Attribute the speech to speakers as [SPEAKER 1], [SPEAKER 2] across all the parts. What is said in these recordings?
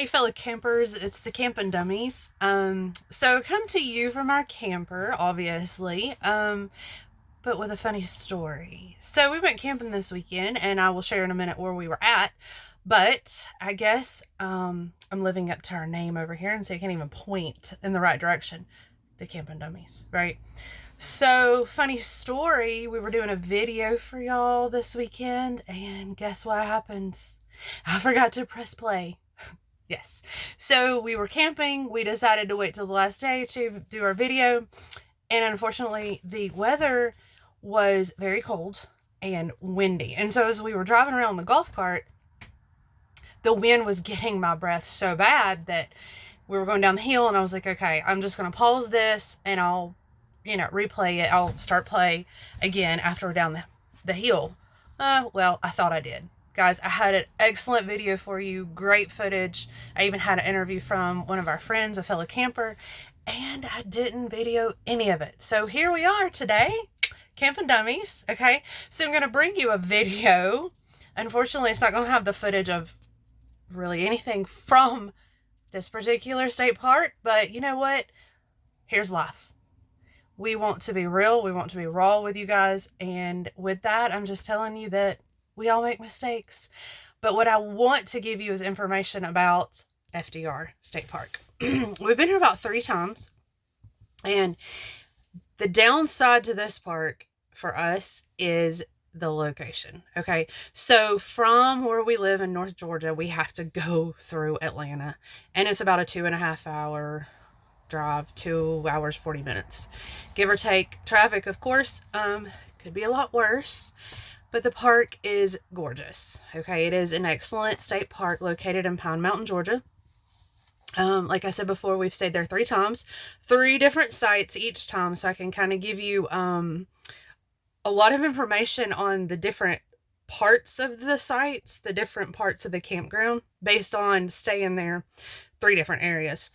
[SPEAKER 1] Hey, fellow campers, it's the Campin' Dummies. So come to you from our camper, obviously, but with a funny story. So we went camping this weekend, and I will share in a minute where we were at. But I guess I'm living up to our name over here, and so I can't even point in the right direction. The Campin' Dummies, right? So, funny story, we were doing a video for y'all this weekend, and guess what happened? I forgot to press play. Yes. So we were camping. We decided to wait till the last day to do our video. And unfortunately, the weather was very cold and windy. And so as we were driving around the golf cart, the wind was getting my breath so bad that we were going down the hill. And I was like, okay, I'm just going to pause this and I'll, replay it. I'll start play again after we're down the hill. Well, I thought I did. Guys, I had an excellent video for you, great footage. I even had an interview from one of our friends, a fellow camper, and I didn't video any of it. So here we are today, Campin' Dummies, okay? So I'm going to bring you a video. Unfortunately, it's not going to have the footage of really anything from this particular state park, but you know what? Here's life. We want to be real. We want to be raw with you guys. And with that, I'm just telling you that we all make mistakes. But what I want to give you is information about FDR State Park. We've been here about 3 times. And the downside to this park for us is the location. Okay. So from where we live in North Georgia, we have to go through Atlanta. And it's about a 2.5 hour drive, 2 hours, 40 minutes. Give or take. Traffic, of course, could be a lot worse. But the park is gorgeous. Okay, it is an excellent state park located in Pine Mountain, Georgia. Like I said before, we've stayed there 3 times, 3 different sites each time, so I can kind of give you a lot of information on the different parts of the sites, the different parts of the campground, based on staying there 3 different areas.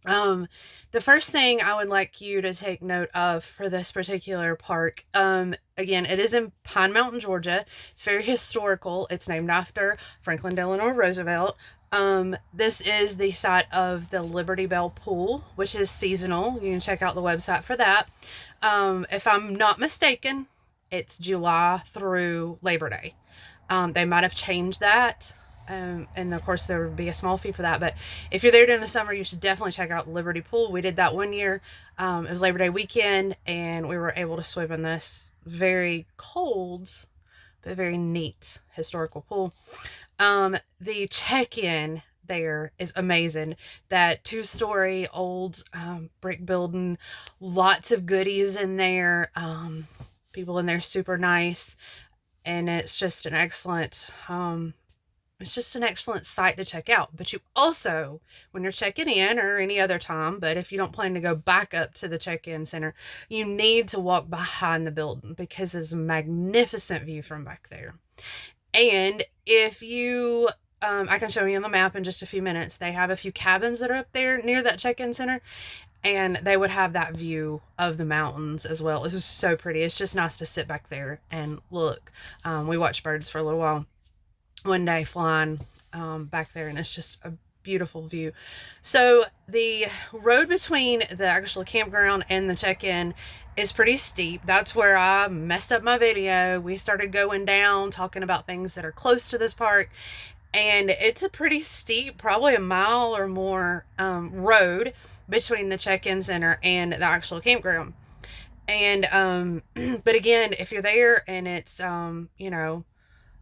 [SPEAKER 1] The first thing I would like you to take note of for this particular park, again, it is in Pine Mountain, Georgia. It's very historical. It's named after Franklin Delano Roosevelt. This is the site of the Liberty Bell Pool, which is seasonal. You can check out the website for that. If I'm not mistaken, it's July through Labor Day. They might have changed that. And of course there would be a small fee for that, but if you're there during the summer, you should definitely check out Liberty Pool. We did that one year. It was Labor Day weekend, and we were able to swim in this very cold but very neat historical pool. The check-in there is amazing. That 2-story old brick building, lots of goodies in there. People in there super nice, and it's just an excellent site to check out. But you also, when you're checking in or any other time, but if you don't plan to go back up to the check-in center, you need to walk behind the building because there's a magnificent view from back there. And if you, I can show you on the map in just a few minutes, they have a few cabins that are up there near that check-in center, and they would have that view of the mountains as well. It was so pretty. It's just nice to sit back there and look. We watched birds for a little while one day flying back there, and it's just a beautiful view. So the road between the actual campground and the check-in is pretty steep. That's where I messed up my video. We started going down, talking about things that are close to this park, and it's a pretty steep, probably a mile or more road between the check-in center and the actual campground. And but again, if you're there and it's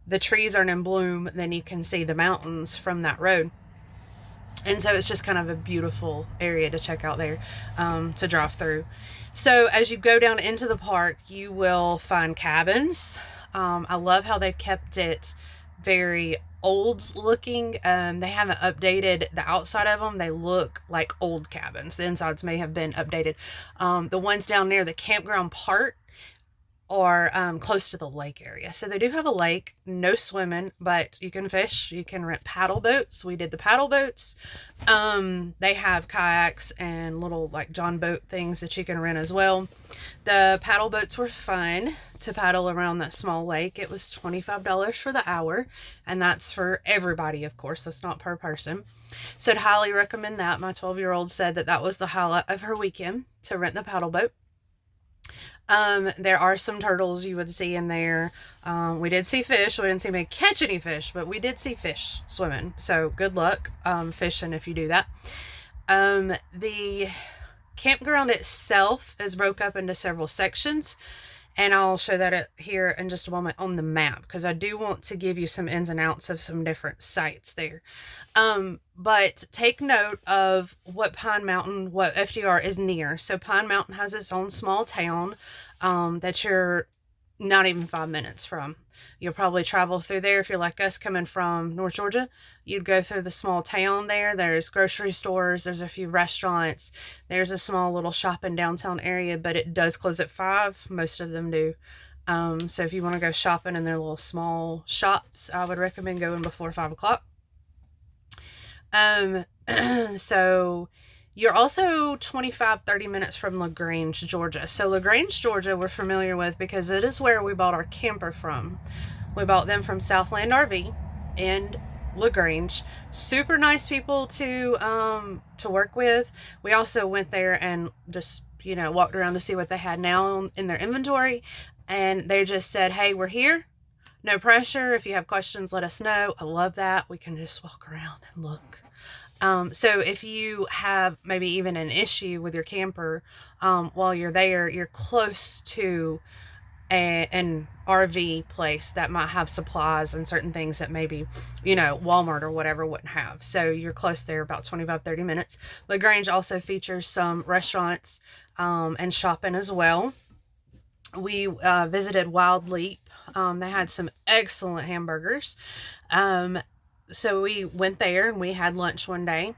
[SPEAKER 1] the trees aren't in bloom, then you can see the mountains from that road. And so it's just kind of a beautiful area to check out there, to drive through. So as you go down into the park, you will find cabins. I love how they've kept it very old looking. They haven't updated the outside of them. They look like old cabins. The insides may have been updated. The ones down near the campground part are close to the lake area. So they do have a lake, no swimming, but you can fish. You can rent paddle boats. We did the paddle boats. They have kayaks and little like John boat things that you can rent as well. The paddle boats were fun to paddle around that small lake. It was $25 for the hour, and that's for everybody, of course. That's not per person. So I'd highly recommend that. My 12-year-old said that that was the highlight of her weekend, to rent the paddle boat. There are some turtles you would see in there. We did see fish. We didn't see me catch any fish, but we did see fish swimming. So good luck fishing if you do that. The campground itself is broke up into several sections, and I'll show that here in just a moment on the map, because I do want to give you some ins and outs of some different sites there. But take note of what Pine Mountain, what FDR is near. So Pine Mountain has its own small town that you're not even 5 minutes from. You'll probably travel through there if you're like us coming from North Georgia. You'd go through the small town there. There's grocery stores. There's a few restaurants. There's a small little shopping downtown area, but it does close at 5. Most of them do. So if you want to go shopping in their little small shops, I would recommend going before 5 o'clock. So you're also 25-30 minutes from LaGrange, Georgia. So LaGrange, Georgia, we're familiar with because it is where we bought our camper from. We bought them from Southland RV in LaGrange. Super nice people to work with. We also went there and just, walked around to see what they had now in their inventory. And they just said, hey, we're here. No pressure. If you have questions, let us know. I love that. We can just walk around and look. So if you have maybe even an issue with your camper while you're there, you're close to an RV place that might have supplies and certain things that maybe, Walmart or whatever wouldn't have. So you're close there, about 25-30 minutes. LaGrange also features some restaurants and shopping as well. We visited Wild Leap. They had some excellent hamburgers. So we went there and we had lunch one day,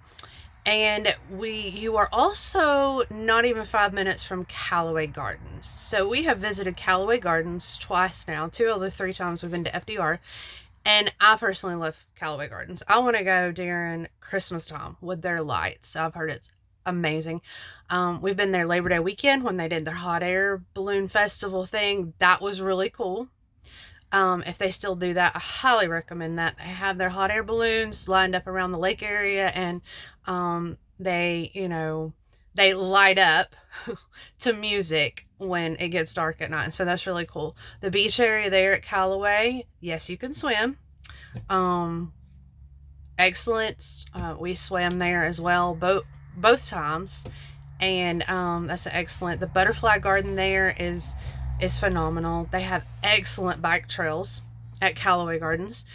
[SPEAKER 1] and you are also not even 5 minutes from Callaway Gardens. So we have visited Callaway Gardens twice now. 2 of the 3 times we've been to FDR, and I personally love Callaway Gardens. I want to go during Christmas time with their lights. I've heard it's amazing. We've been there Labor Day weekend when they did their hot air balloon festival thing. That was really cool. If they still do that, I highly recommend that. They have their hot air balloons lined up around the lake area, and they light up to music when it gets dark at night. So that's really cool. The beach area there at Callaway, yes, you can swim. Excellent. We swam there as well, both times, and that's excellent. The butterfly garden there is phenomenal. They have excellent bike trails at Callaway Gardens.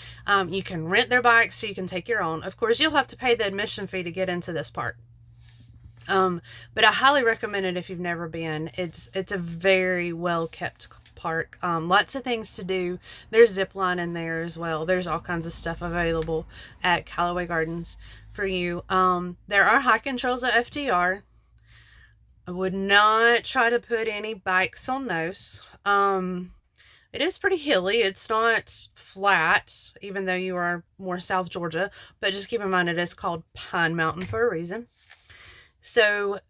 [SPEAKER 1] You can rent their bikes, so you can take your own. Of course, you'll have to pay the admission fee to get into this park. But I highly recommend it if you've never been. It's a very well kept park. Lots of things to do. There's zip line in there as well. There's all kinds of stuff available at Callaway Gardens for you. There are hiking trails at FDR. I would not try to put any bikes on those. It is pretty hilly. It's not flat, even though you are more South Georgia. But just keep in mind, it is called Pine Mountain for a reason. So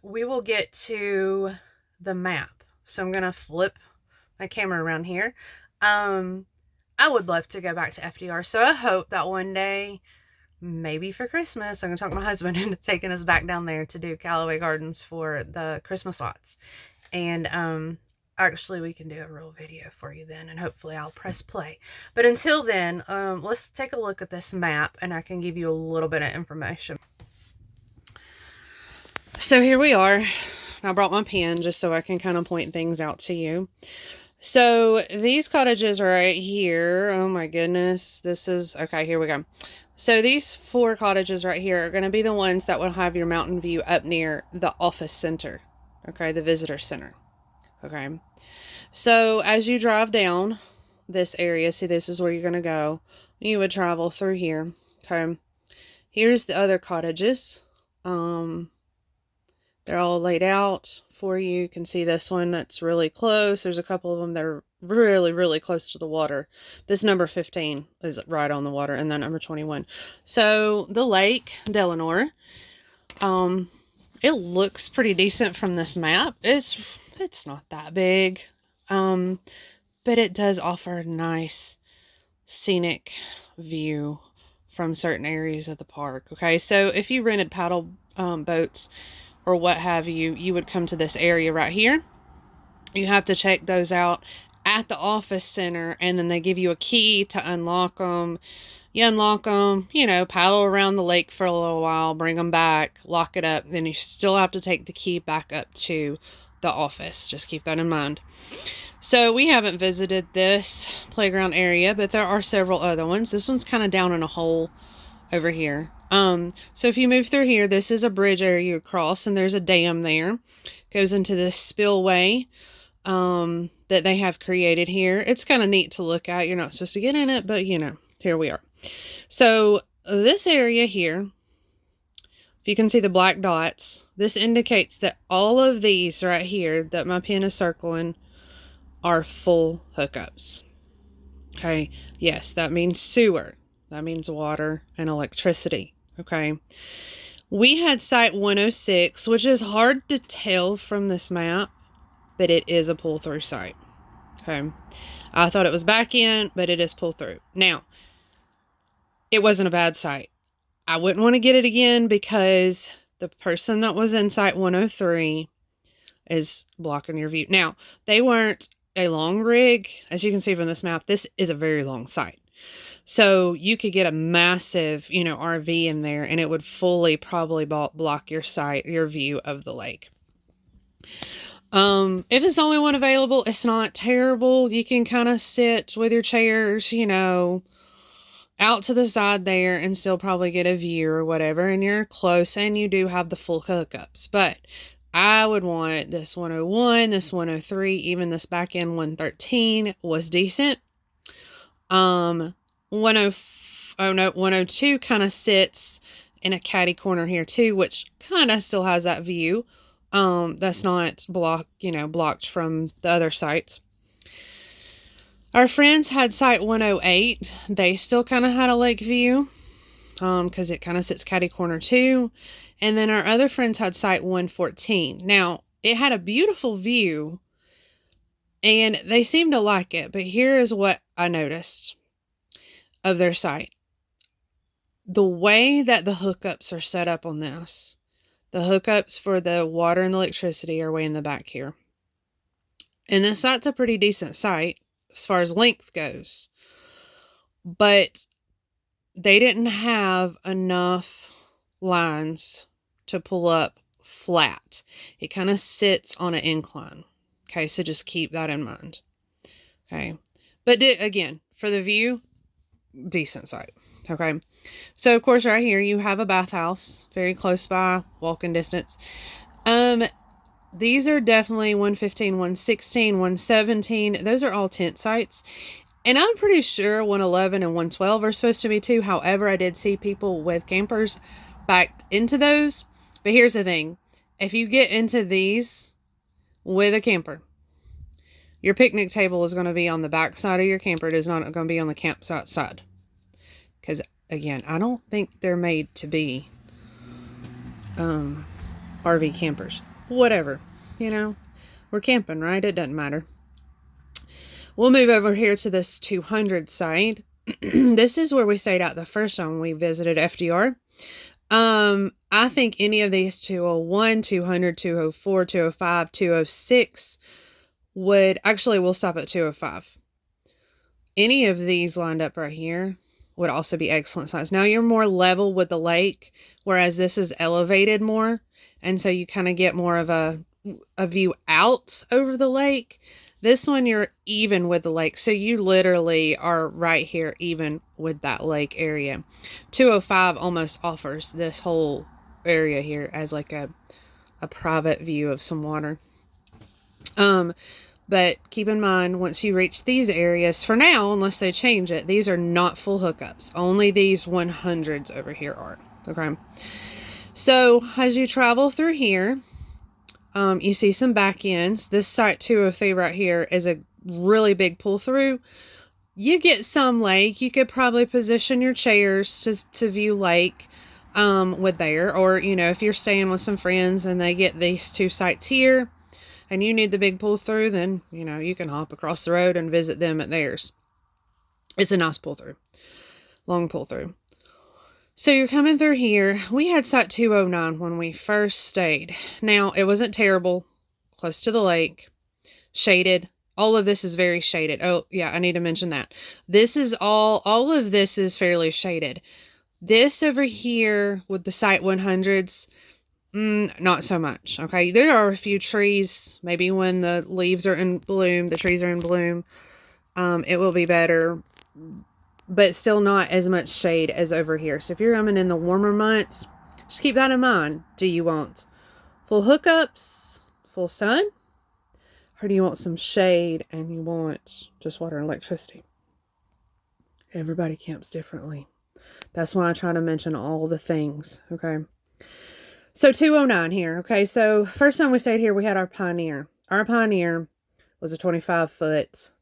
[SPEAKER 1] we will get to the map. So I'm going to flip my camera around here. I would love to go back to FDR. So I hope that one day, maybe for Christmas, I'm going to talk my husband into taking us back down there to do Callaway Gardens for the Christmas lights. And actually, we can do a real video for you then, and hopefully I'll press play. But until then, let's take a look at this map, and I can give you a little bit of information. So here we are. I brought my pen just so I can kind of point things out to you. So these cottages are right here. Oh my goodness. Okay, here we go. So these 4 cottages right here are going to be the ones that will have your mountain view up near the office center. Okay, the visitor center. Okay. So as you drive down this area, see, this is where you're going to go. You would travel through here. Okay. Here's the other cottages. They're They're all laid out for you. You can see this one that's really close. There's a couple of them that are really, really close to the water. This number 15 is right on the water, and then number 21. So the lake, Delano, it looks pretty decent from this map. It's not that big, but it does offer a nice scenic view from certain areas of the park. Okay, so if you rented paddle boats or what have you, you would come to this area right here. You have to check those out at the office center, and then they give you a key to unlock them. You unlock them, you know, paddle around the lake for a little while, bring them back, lock it up. Then you still have to take the key back up to the office. Just keep that in mind. So we haven't visited this playground area, but there are several other ones. This one's kind of down in a hole over here. So if you move through here, this is a bridge area you cross, and there's a dam there. Goes into this spillway that they have created here. It's kind of neat to look at. You're not supposed to get in it, but you know, here we are. So this area here, if you can see the black dots, this indicates that all of these right here that my pen is circling are full hookups. Okay, yes, that means sewer. That means water and electricity. Okay, we had site 106, which is hard to tell from this map, but it is a pull-through site. Okay, I thought it was back in, but it is pull-through. Now, it wasn't a bad site. I wouldn't want to get it again because the person that was in site 103 is blocking your view. Now, they weren't a long rig. As you can see from this map, this is a very long site. So you could get a massive, you know, RV in there, and it would fully probably block your sight, your view of the lake. If it's the only one available, it's not terrible. You can kind of sit with your chairs, you know, out to the side there and still probably get a view or whatever, and you're close and you do have the full hookups. But I would want this 101, this 103, even this back end 113 was decent. 102 kind of sits in a catty corner here too, which kind of still has that view. That's not blocked from the other sites. Our friends had site 108. They still kind of had a lake view, because it kind of sits catty corner too. And then our other friends had site 114. Now, it had a beautiful view, and they seemed to like it. But here is what I noticed of their site. The way that the hookups are set up on this, the hookups for the water and the electricity are way in the back here. And this site's a pretty decent site as far as length goes. But they didn't have enough lines to pull up flat. It kind of sits on an incline. Okay, so just keep that in mind. Okay, but again, for the view, decent site. Okay, so of course right here you have a bathhouse very close by, walking distance. These are definitely 115, 116, 117. Those are all tent sites. And I'm pretty sure 111 and 112 are supposed to be too. However, I did see people with campers backed into those. But here's the thing. If you get into these with a camper, your picnic table is going to be on the back side of your camper. It is not going to be on the campsite side. Because, again, I don't think they're made to be RV campers. Whatever. You know, we're camping, right? It doesn't matter. We'll move over here to this 200 site. This is where we stayed out the first time we visited FDR. I think any of these 201, 200, 204, 205, 206 would... Actually, we'll stop at 205. Any of these lined up right here would also be excellent size. Now, you're more level with the lake, whereas this is elevated more. And so you kind of get more of a view out over the lake. This one, you're even with the lake. So you literally are right here, even with that lake area. 205 almost offers this whole area here as like a private view of some water. But keep in mind, once you reach these areas, for now, unless they change it, these are not full hookups. Only these 100s over here are. Okay. So as you travel through here, You see some back ends. This site 203 right here is a really big pull through. You get some lake. You could probably position your chairs to view lake with there. Or, you know, if you're staying with some friends and they get these two sites here and you need the big pull through, then, you know, you can hop across the road and visit them at theirs. It's a nice pull through. Long pull through. So you're coming through here. We had site 209 when we first stayed. Now, it wasn't terrible. Close to the lake. Shaded. All of this is very shaded. Oh, yeah, I need to mention that. This is all of this is fairly shaded. This over here with the site 100s, not so much. Okay, there are a few trees. Maybe when the leaves are in bloom, the trees are in bloom, it will be better. But still not as much shade as over here. So if you're coming in the warmer months, just keep that in mind. Do you want full hookups, full sun? Or do you want some shade and you want just water and electricity? Everybody camps differently. That's why I try to mention all the things, okay? So 209 here, okay? So first time we stayed here, we had our Pioneer. Our Pioneer was a 25-foot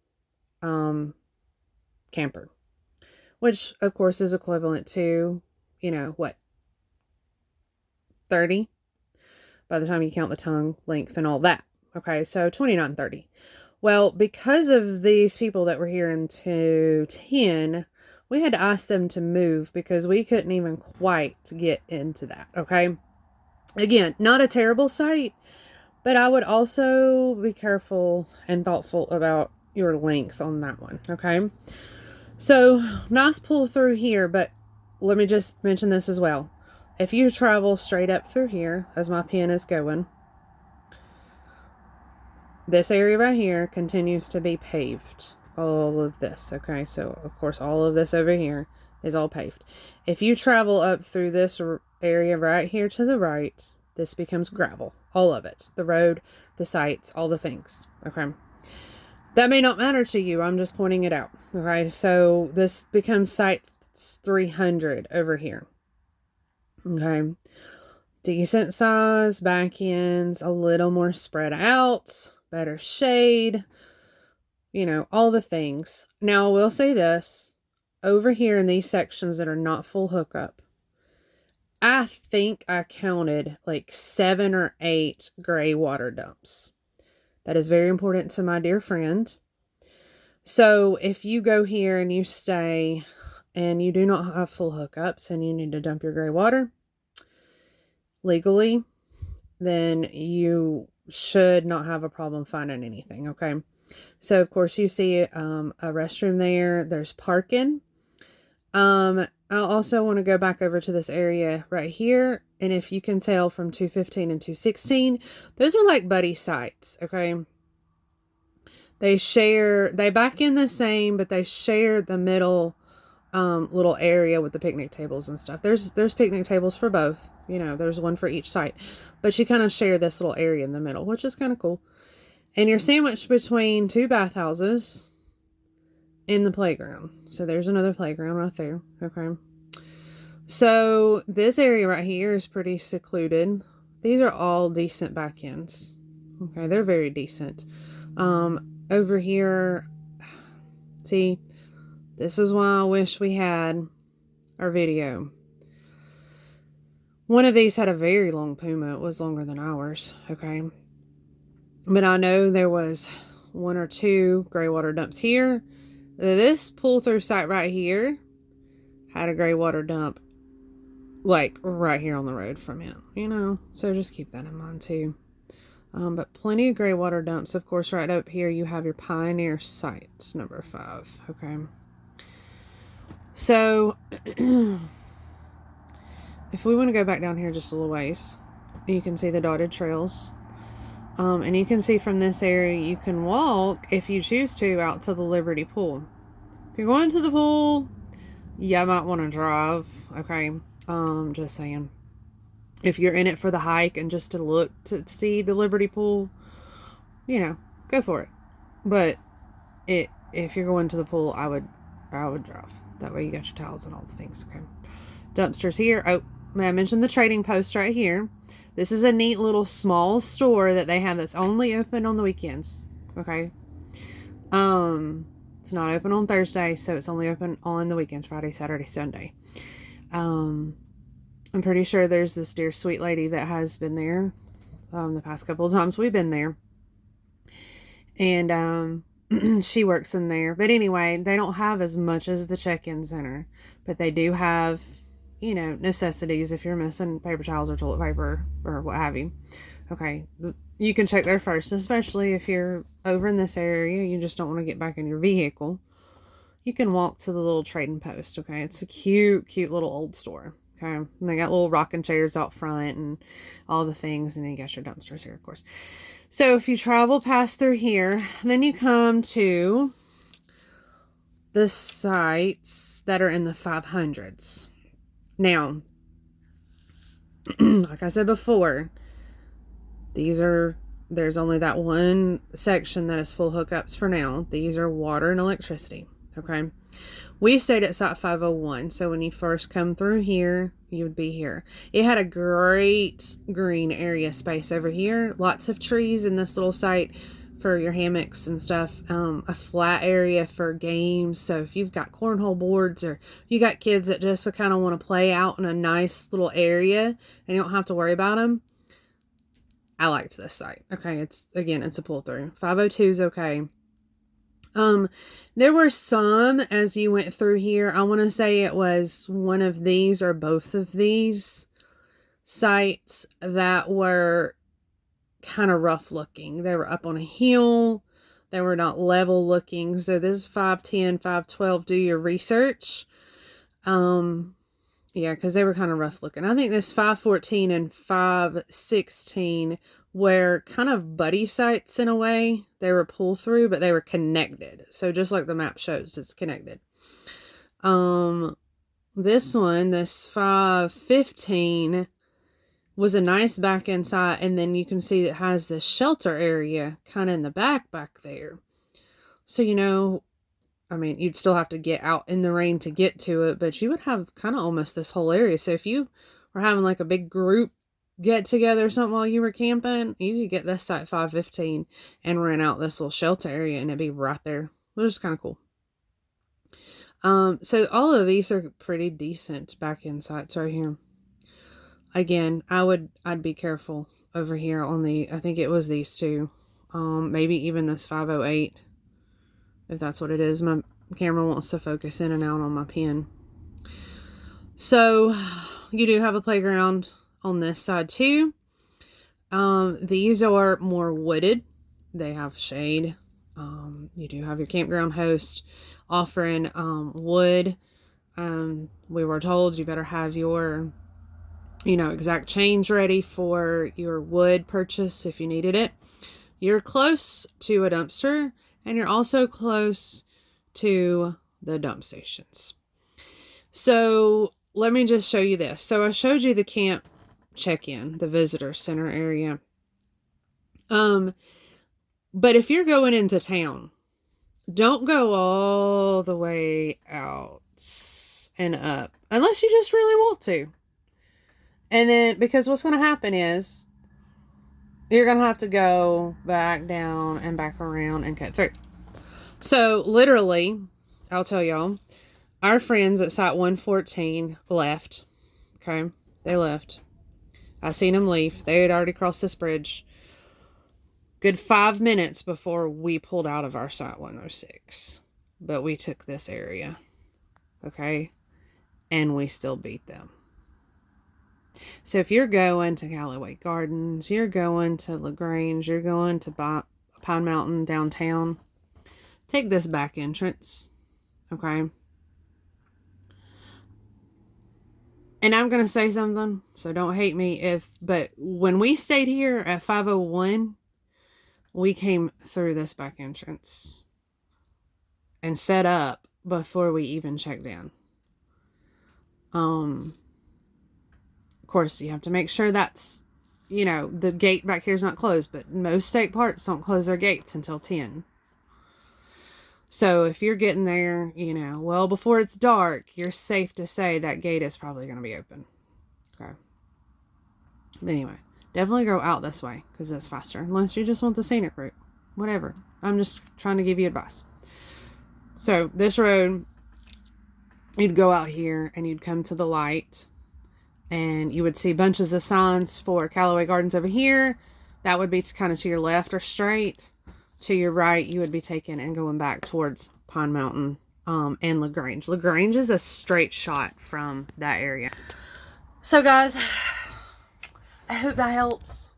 [SPEAKER 1] camper. Which, of course, is equivalent to, you know, what? 30? By the time you count the tongue length and all that. Okay, so 29, 30. Well, because of these people that were here in 210, we had to ask them to move because we couldn't even quite get into that, okay? Again, not a terrible site, but I would also be careful and thoughtful about your length on that one, okay? So, nice pull through here, but let me just mention this as well. If you travel straight up through here, as my pen is going, this area right here continues to be paved. All of this, okay? So, of course, all of this over here is all paved. If you travel up through this area right here to the right, this becomes gravel. All of it. The road, the sites, all the things, okay? That may not matter to you. I'm just pointing it out. Okay, so this becomes site 300 over here. Okay, decent size, back ends, a little more spread out, better shade, you know, all the things. Now, I will say this. Over here in these sections that are not full hookup, I think I counted like 7 or 8 gray water dumps. That is very important to my dear friend. So if you go here and you stay and you do not have full hookups and you need to dump your gray water legally, then you should not have a problem finding anything, okay? So, of course, you see a restroom there. There's parking. I also want to go back over to this area right here. And if you can tell from 215 and 216, those are like buddy sites, okay? They back in the same, but they share the middle little area with the picnic tables and stuff. There's picnic tables for both. You know, there's one for each site. But you kind of share this little area in the middle, which is kind of cool. And you're sandwiched between 2 bathhouses in the playground. So there's another playground right there. Okay. So this area right here is pretty secluded. These are all decent back ends. Okay, they're very decent. Over here, see, this is why I wish we had our video. One of these had a very long Puma. It was longer than ours, okay? But I know there was 1 or 2 gray water dumps here. This pull-through site right here had a gray water dump, like, right here on the road from it, you know? So just keep that in mind, too. But plenty of gray water dumps. Of course, right up here, you have your Pioneer site, number 5, okay? So, if we want to go back down here just a little ways, you can see the dotted trails. And you can see from this area, you can walk, if you choose to, out to the Liberty Pool. If you're going to the pool, you might want to drive, okay? Just saying. If you're in it for the hike and just to look to see the Liberty Pool, you know, go for it. But if you're going to the pool, I would drive. That way you got your towels and all the things, okay? Dumpsters here. Oh, I mentioned the trading post right here. This is a neat little small store that they have that's only open on the weekends. Okay. It's not open on Thursday, so it's only open on the weekends, Friday, Saturday, Sunday. I'm pretty sure there's this dear sweet lady that has been there the past couple of times we've been there. And she works in there. But anyway, they don't have as much as the check-in center, but they do have, you know, necessities if you're missing paper towels or toilet paper or what have you. Okay, you can check there first, especially if you're over in this area, you just don't want to get back in your vehicle. You can walk to the little trading post, okay? It's a cute, cute little old store, okay? And they got little rocking chairs out front and all the things, and then you got your dumpsters here, of course. So if you travel past through here, then you come to the sites that are in the 500s. Now, like I said before, there's only that one section that is full hookups for now. These are water and electricity, okay? We stayed at Site 501, so when you first come through here, you would be here. It had a great green area space over here. Lots of trees in this little site for your hammocks and stuff. A flat area for games. So if you've got cornhole boards or you got kids that just kind of want to play out in a nice little area and you don't have to worry about them, I liked this site. Okay, it's a pull through. 502 is okay. There were some as you went through here. I want to say it was one of these or both of these sites that were kind of rough looking. They were up on a hill. They were not level looking. So this is 510, 512. Do your research. Yeah, because they were kind of rough looking. I think this 514 and 516 were kind of buddy sites in a way. They were pull through, but they were connected. So just like the map shows, it's connected. This one, this 515, was a nice back end site. And then you can see it has this shelter area kind of in the back there. So, you know, I mean, you'd still have to get out in the rain to get to it, but you would have kind of almost this whole area. So if you were having like a big group get together or something while you were camping, you could get this site 515 and rent out this little shelter area and it'd be right there, which is kind of cool. So all of these are pretty decent back end sites right here. Again, I'd be careful over here on I think it was these two. Maybe even this 508. If that's what it is. My camera wants to focus in and out on my pen. So, you do have a playground on this side too. These are more wooded. They have shade. You do have your campground host offering wood. We were told you better have your, exact change ready for your wood purchase if you needed it. You're close to a dumpster. And you're also close to the dump stations. So let me just show you this. So I showed you the camp check-in, the visitor center area. But if you're going into town, don't go all the way out and up unless you just really want to. And then, because what's going to happen is you're going to have to go back down and back around and cut through. So, literally, I'll tell y'all, our friends at Site 114 left. Okay? They left. I seen them leave. They had already crossed this bridge. Good 5 minutes before we pulled out of our Site 106. But we took this area. Okay? And we still beat them. So if you're going to Callaway Gardens, you're going to LaGrange, you're going to Pine Mountain downtown, take this back entrance, okay? And I'm going to say something, so don't hate me but when we stayed here at 501, we came through this back entrance and set up before we even checked in. Of course, you have to make sure that's, the gate back here is not closed, but most state parks don't close their gates until 10. So if you're getting there, well before it's dark, you're safe to say that gate is probably going to be open.
[SPEAKER 2] Okay. But anyway, definitely go out this way because it's faster. Unless you just want the scenic route. Whatever. I'm just trying to give you advice. So this road, you'd go out here and you'd come to the light and you would see bunches of signs for Callaway Gardens over here. That would be kind of to your left or straight. To your right, you would be taking and going back towards Pine Mountain and LaGrange. LaGrange is a straight shot from that area. So guys, I hope that helps.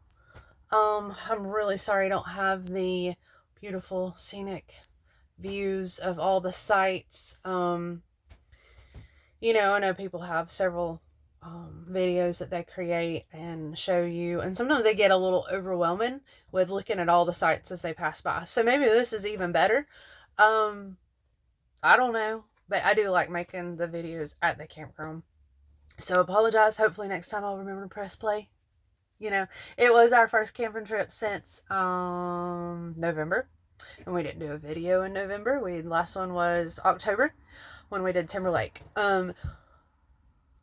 [SPEAKER 2] I'm really sorry I don't have the beautiful scenic views of all the sites. You know, I know people have several videos that they create and show you, and sometimes they get a little overwhelming with looking at all the sites as they pass by. So maybe this is even better. I don't know, but I do like making the videos at the campground. So apologize. Hopefully next time I'll remember to press play. You know, it was our first camping trip since November, and we didn't do a video in November. Last one was October when we did Timberlake.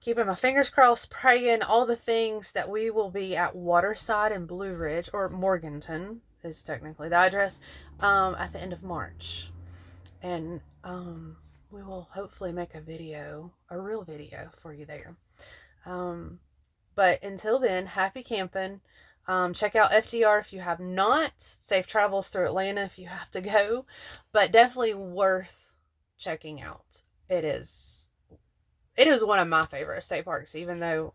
[SPEAKER 2] Keeping my fingers crossed, praying all the things that we will be at Waterside and Blue Ridge, or Morganton is technically the address, at the end of March. And we will hopefully make a real video for you there. But until then, happy camping. Check out FDR if you have not. Safe travels through Atlanta if you have to go. But definitely worth checking out. It is one of my favorite state parks, even though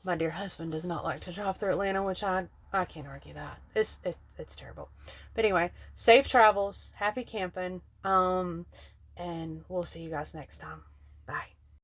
[SPEAKER 2] my dear husband does not like to drive through Atlanta, which I can't argue that. It's terrible. But anyway, safe travels, happy camping, and we'll see you guys next time. Bye.